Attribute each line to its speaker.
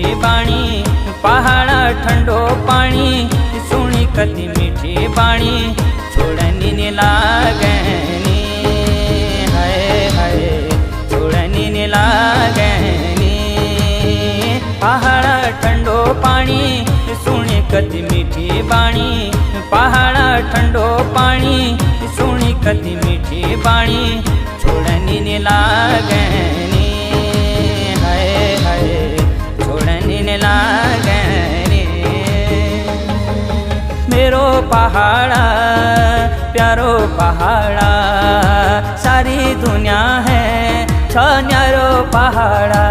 Speaker 1: बाणी पहाड़ा ठंडो पानी सुनी कति मीठी बाणी छोड़नी ने लागनी हाय हाय छोड़नी ने लागनी पहाड़ा ठंडो पानी सुनी कति मीठी बाणी पहाड़ा ठंडो पानी सुनी कति मीठी बाणी छोड़नी ने लागनी हाय हाय छोड़नी ने लागनी मेरो पहाड़ा प्यारो पहाड़ा सारी दुनिया है छ न्यारो पहाड़ा।